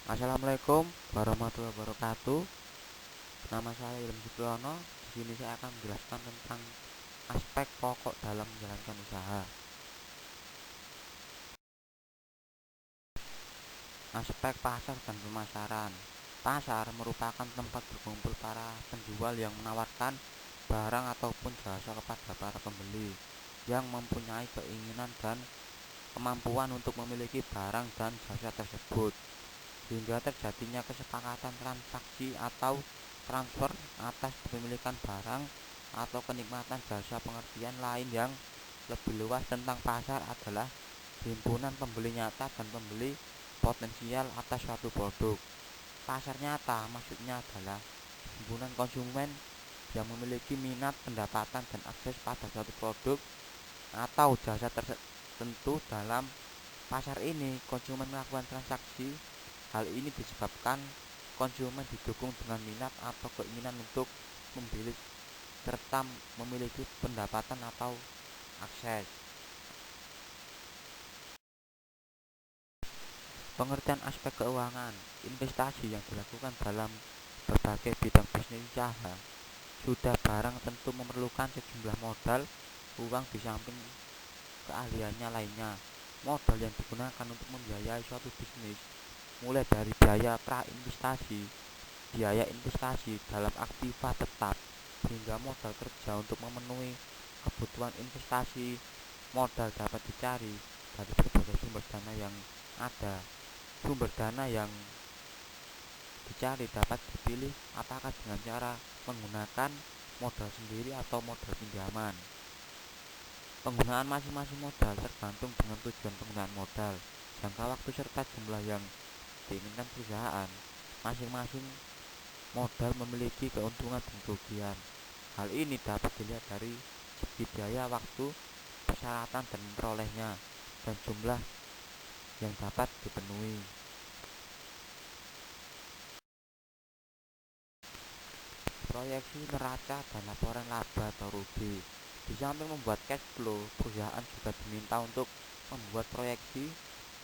Assalamualaikum warahmatullahi wabarakatuh. Nama saya Ilham Supriyono. Di sini saya akan menjelaskan tentang aspek pokok dalam menjalankan usaha. Aspek pasar dan pemasaran. Pasar merupakan tempat berkumpul para penjual yang menawarkan barang ataupun jasa kepada para pembeli yang mempunyai keinginan dan kemampuan untuk memiliki barang dan jasa tersebut, hingga terjadinya kesepakatan transaksi atau transfer atas kepemilikan barang atau kenikmatan jasa. Pengertian lain yang lebih luas tentang pasar adalah himpunan pembeli nyata dan pembeli potensial atas suatu produk. Pasar nyata maksudnya adalah himpunan konsumen yang memiliki minat, pendapatan, dan akses pada suatu produk atau jasa tertentu. Dalam pasar ini, konsumen melakukan transaksi. Hal ini disebabkan konsumen didukung dengan minat atau keinginan untuk membeli serta memiliki pendapatan atau akses. Pengertian aspek keuangan. Investasi yang dilakukan dalam berbagai bidang bisnis usaha. Sudah barang tentu memerlukan sejumlah modal uang di samping keahliannya lainnya. Modal yang digunakan untuk membiayai suatu bisnis mulai dari biaya pra-investasi, biaya investasi dalam aktiva tetap, hingga modal kerja untuk memenuhi kebutuhan investasi. Modal dapat dicari dari berbagai sumber dana yang ada. Sumber dana yang dicari dapat dipilih apakah dengan cara menggunakan modal sendiri atau modal pinjaman. Penggunaan masing-masing modal tergantung dengan tujuan penggunaan modal, jangka waktu, serta jumlah yang diinginkan perusahaan. Masing-masing modal memiliki keuntungan dan kerugian. Hal ini dapat dilihat dari segi biaya, waktu, persyaratan dan memperolehnya, dan jumlah yang dapat dipenuhi. Proyeksi neraca dan laporan laba atau rugi. Di samping membuat cash flow, perusahaan juga diminta untuk membuat proyeksi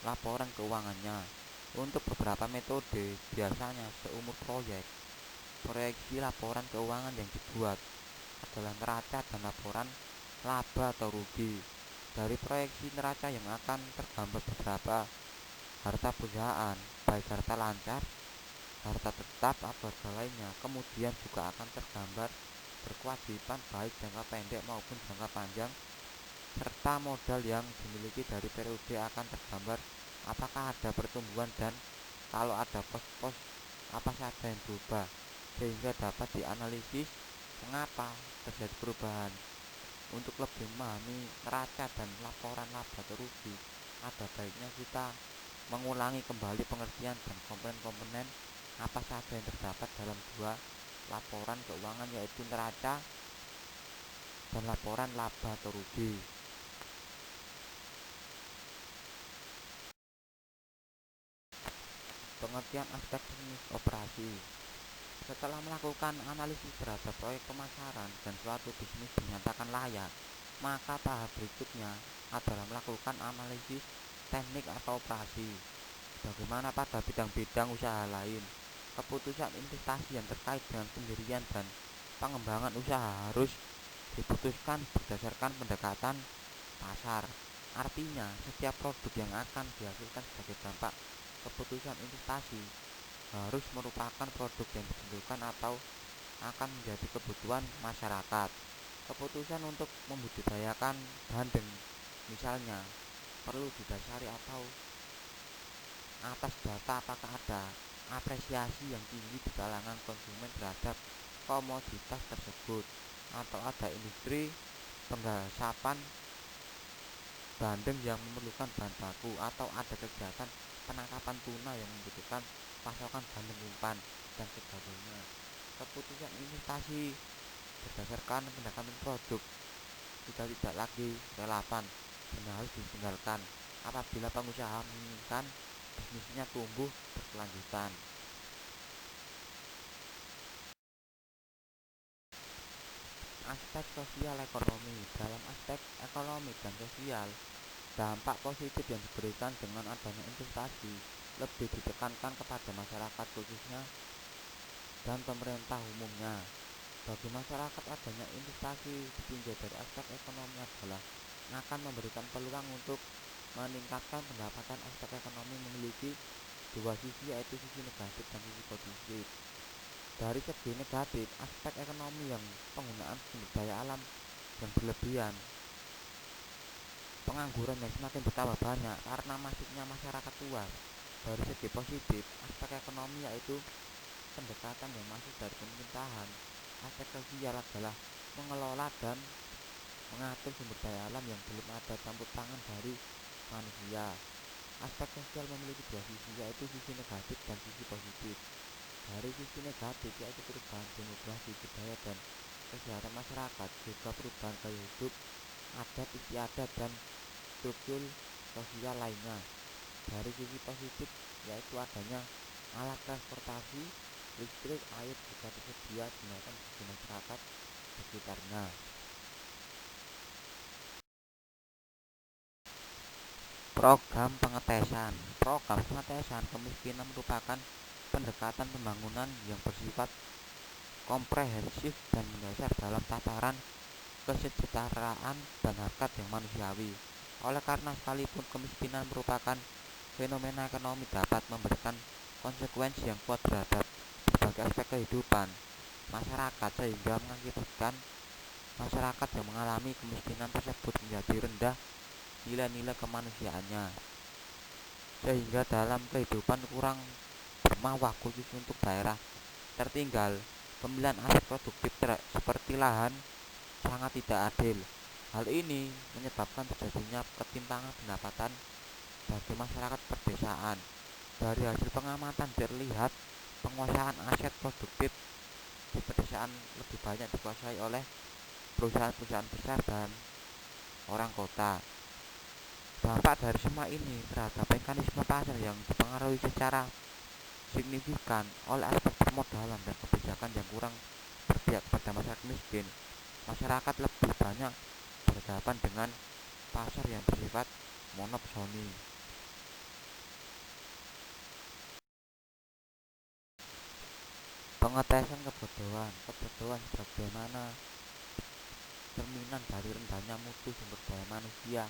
laporan keuangannya. Untuk beberapa metode, biasanya seumur proyek, proyeksi laporan keuangan yang dibuat adalah neraca dan laporan laba atau rugi. Dari proyeksi neraca yang akan tergambar beberapa harta perusahaan, baik harta lancar, harta tetap, atau harga lainnya. Kemudian juga akan tergambar berkewajiban baik jangka pendek maupun jangka panjang, serta modal yang dimiliki. Dari periode akan tergambar apakah ada pertumbuhan dan kalau ada pos-pos apa saja yang berubah, sehingga dapat dianalisis mengapa terjadi perubahan. Untuk lebih memahami neraca dan laporan laba atau rugi, ada baiknya kita mengulangi kembali pengertian dan komponen-komponen apa saja yang terdapat dalam dua laporan keuangan, yaitu neraca dan laporan laba atau rugi. Pengertian aspek teknis operasi. Setelah melakukan analisis terhadap proyek pemasaran dan suatu bisnis dinyatakan layak, maka tahap berikutnya adalah melakukan analisis teknik atau operasi. Bagaimana pada bidang-bidang usaha lain, keputusan investasi yang terkait dengan pendirian dan pengembangan usaha harus diputuskan berdasarkan pendekatan pasar. Artinya, setiap produk yang akan dihasilkan sebagai dampak keputusan investasi harus merupakan produk yang dibutuhkan atau akan menjadi kebutuhan masyarakat. Keputusan untuk membudidayakan bandeng misalnya perlu didasari atau atas data apakah ada apresiasi yang tinggi di kalangan konsumen terhadap komoditas tersebut, atau ada industri penggasapan bandeng yang memerlukan bahan baku, atau ada kegiatan penangkapan tuna yang membutuhkan pasokan bandeng umpan, dan sebagainya. Keputusan investasi berdasarkan pendekatan produk sudah tidak lagi relevan dan harus ditinggalkan apabila pengusaha menginginkan bisnisnya tumbuh berkelanjutan. Aspek sosial ekonomi. Dalam aspek ekonomi dan sosial, dampak positif yang diberikan dengan adanya investasi lebih ditekankan kepada masyarakat khususnya dan pemerintah umumnya. Bagi masyarakat, adanya investasi ditinjau dari aspek ekonomi adalah akan memberikan peluang untuk meningkatkan pendapatan. Aspek ekonomi memiliki dua sisi, yaitu sisi negatif dan sisi positif. Dari segi negatif, aspek ekonomi yang penggunaan sumber daya alam yang berlebihan, pengangguran yang semakin bertambah banyak karena masifnya masyarakat luas. Dari segi positif, aspek ekonomi yaitu pendekatan yang masif dari pemerintahan. Aspek sosial adalah mengelola dan mengatur sumber daya alam yang belum ada campur tangan dari manusia. Aspek sosial memiliki dua sisi, yaitu sisi negatif dan sisi positif. Dari sisi negatif yaitu perubahan demografi, budaya dan kesehatan masyarakat, juga perubahan gaya hidup, adat istiadat dan struktur sosial lainnya. Dari sisi positif yaitu adanya alat transportasi, listrik, air juga tersedia digunakan bagi masyarakat sekitarnya. Program pengetesan kemiskinan merupakan pendekatan pembangunan yang bersifat komprehensif dan mendasar dalam tataran kesejahteraan dan harkat yang manusiawi. Oleh karena sekalipun kemiskinan merupakan fenomena ekonomi, dapat memberikan konsekuensi yang kuat terhadap berbagai aspek kehidupan masyarakat, sehingga mengakibatkan masyarakat yang mengalami kemiskinan tersebut menjadi rendah nilai-nilai kemanusiaannya, sehingga dalam kehidupan kurang bermawah, khusus untuk daerah tertinggal. Pemilihan aset produktif seperti lahan sangat tidak adil. Hal ini menyebabkan terjadinya ketimpangan pendapatan bagi masyarakat pedesaan. Dari hasil pengamatan terlihat penguasaan aset produktif di pedesaan lebih banyak dikuasai oleh perusahaan-perusahaan besar dan orang kota. Dampak dari semua ini terhadap mekanisme pasar yang dipengaruhi secara signifikan oleh aspek permodalan dan kebijakan yang kurang berpihak pada masyarakat miskin. Masyarakat lebih banyak berhadapan dengan pasar yang bersifat monopsoni. Pengetesan kebodohan sebagaimana cerminan dari rendahnya mutu sumber daya manusia.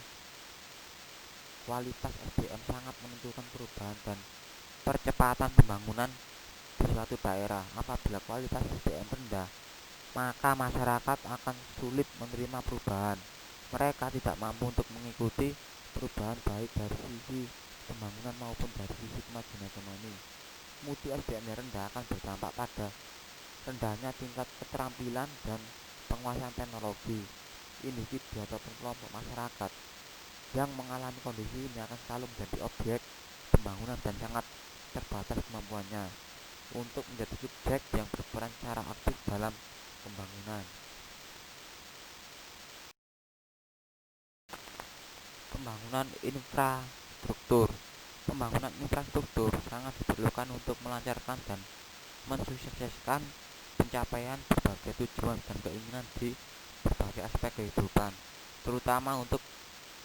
Kualitas SDM sangat menentukan perubahan dan percepatan pembangunan di suatu daerah. Apabila kualitas SDM rendah, maka masyarakat akan sulit menerima perubahan. Mereka tidak mampu untuk mengikuti perubahan baik dari sisi pembangunan maupun dari sisi kemajuan ekonomi. Mutu SDM yang rendah akan berdampak pada rendahnya tingkat keterampilan dan penguasaan teknologi. Individu ataupun kelompok masyarakat yang mengalami kondisi ini akan selalu menjadi objek pembangunan dan sangat terbatas kemampuannya untuk menjadi subjek yang berperan secara aktif dalam pembangunan. Pembangunan infrastruktur sangat diperlukan untuk melancarkan dan mensukseskan pencapaian berbagai tujuan dan keinginan di berbagai aspek kehidupan, terutama untuk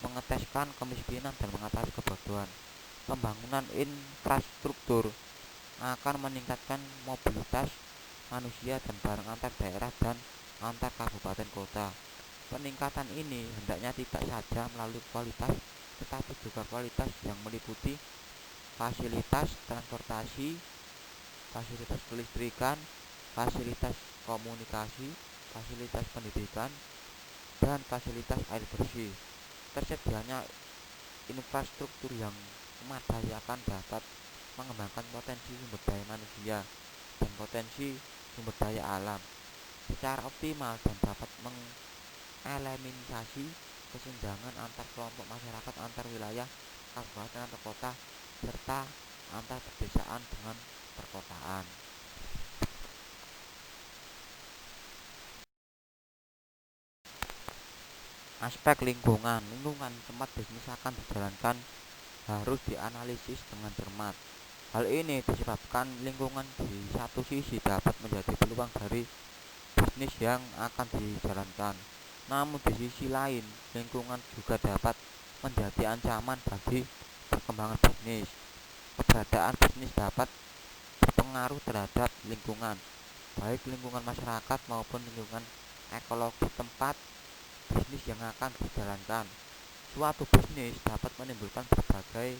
mengeteskan kemiskinan dan mengatasi kebodohan. Pembangunan infrastruktur akan meningkatkan mobilitas manusia dan barang antar daerah dan antar kabupaten kota. Peningkatan ini hendaknya tidak saja melalui kualitas, tetapi juga kualitas yang meliputi fasilitas transportasi, fasilitas kelistrikan, fasilitas komunikasi, fasilitas pendidikan, dan fasilitas air bersih. Tersedianya infrastruktur yang memadai akan dapat mengembangkan potensi sumber daya manusia dan potensi sumber daya alam secara optimal dan dapat mengeliminasi kesenjangan antar kelompok masyarakat, antar wilayah, kabupaten atau kota, serta antar pedesaan dengan perkotaan. Aspek lingkungan tempat bisnis akan dijalankan harus dianalisis dengan cermat. Hal ini disebabkan lingkungan di satu sisi dapat menjadi peluang dari bisnis yang akan dijalankan, namun di sisi lain lingkungan juga dapat menjadi ancaman bagi perkembangan bisnis. keberadaan bisnis dapat berpengaruh terhadap lingkungan, baik lingkungan masyarakat maupun lingkungan ekologi tempat bisnis yang akan dijalankan. Suatu bisnis dapat menimbulkan berbagai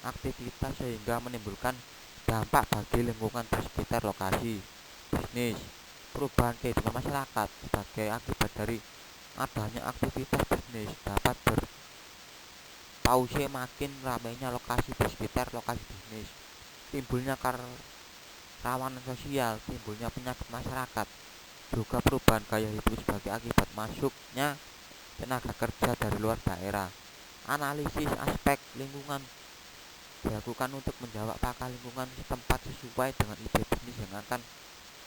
aktivitas sehingga menimbulkan dampak bagi lingkungan di sekitar lokasi bisnis. Perubahan kehidupan masyarakat sebagai akibat dari adanya aktivitas bisnis dapat berpause makin ramainya lokasi di sekitar lokasi bisnis, timbulnya kerawanan sosial, timbulnya penyakit masyarakat, juga perubahan gaya hidup sebagai akibat masuknya tenaga kerja dari luar daerah. Analisis aspek lingkungan dilakukan untuk menjawab apakah lingkungan setempat sesuai dengan ide bisnis yang akan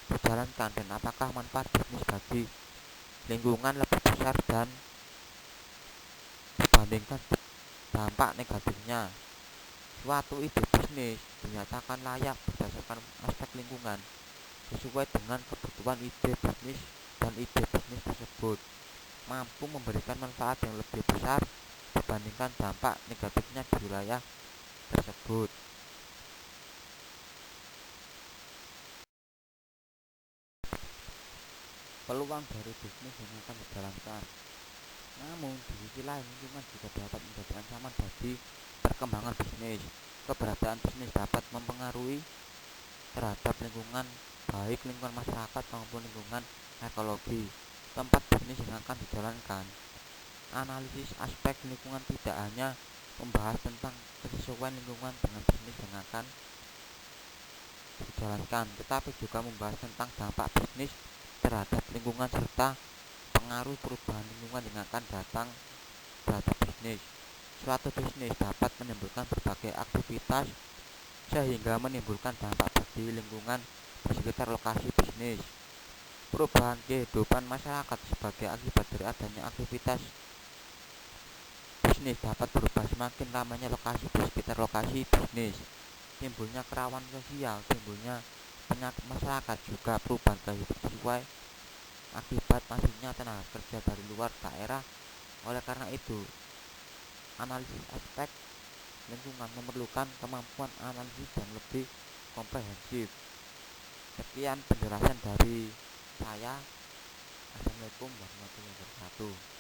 dijalankan dan apakah manfaat bisnis bagi lingkungan lebih besar dan dibandingkan dampak negatifnya. Suatu ide bisnis dinyatakan layak berdasarkan aspek lingkungan sesuai dengan kebutuhan ide bisnis dan ide bisnis tersebut mampu memberikan manfaat yang lebih besar dibandingkan dampak negatifnya di wilayah tersebut. Peluang dari bisnis yang akan dijalankan. Namun di sisi lain lingkungan juga dapat menjadi ancaman bagi perkembangan bisnis. Keberadaan bisnis dapat mempengaruhi terhadap lingkungan, baik lingkungan masyarakat maupun lingkungan ekologi tempat bisnis yang akan dijalankan. Analisis aspek lingkungan tidak hanya membahas tentang kesesuaian lingkungan dengan bisnis yang akan dijalankan, tetapi juga membahas tentang dampak bisnis terhadap lingkungan serta pengaruh perubahan lingkungan yang akan datang terhadap bisnis. Suatu bisnis dapat menimbulkan berbagai aktivitas sehingga menimbulkan dampak bagi lingkungan di sekitar lokasi bisnis. Perubahan kehidupan masyarakat sebagai akibat dari adanya aktivitas bisnis dapat berubah semakin ramainya lokasi di sekitar lokasi bisnis. Timbulnya kerawanan sosial, timbulnya penyakit masyarakat, juga perubahan gaya hidup sesuai akibat masuknya tenaga kerja dari luar daerah. Oleh karena itu, analisis aspek lingkungan memerlukan kemampuan analisis yang lebih komprehensif. Sekian penjelasan dari saya. Assalamualaikum warahmatullahi wabarakatuh.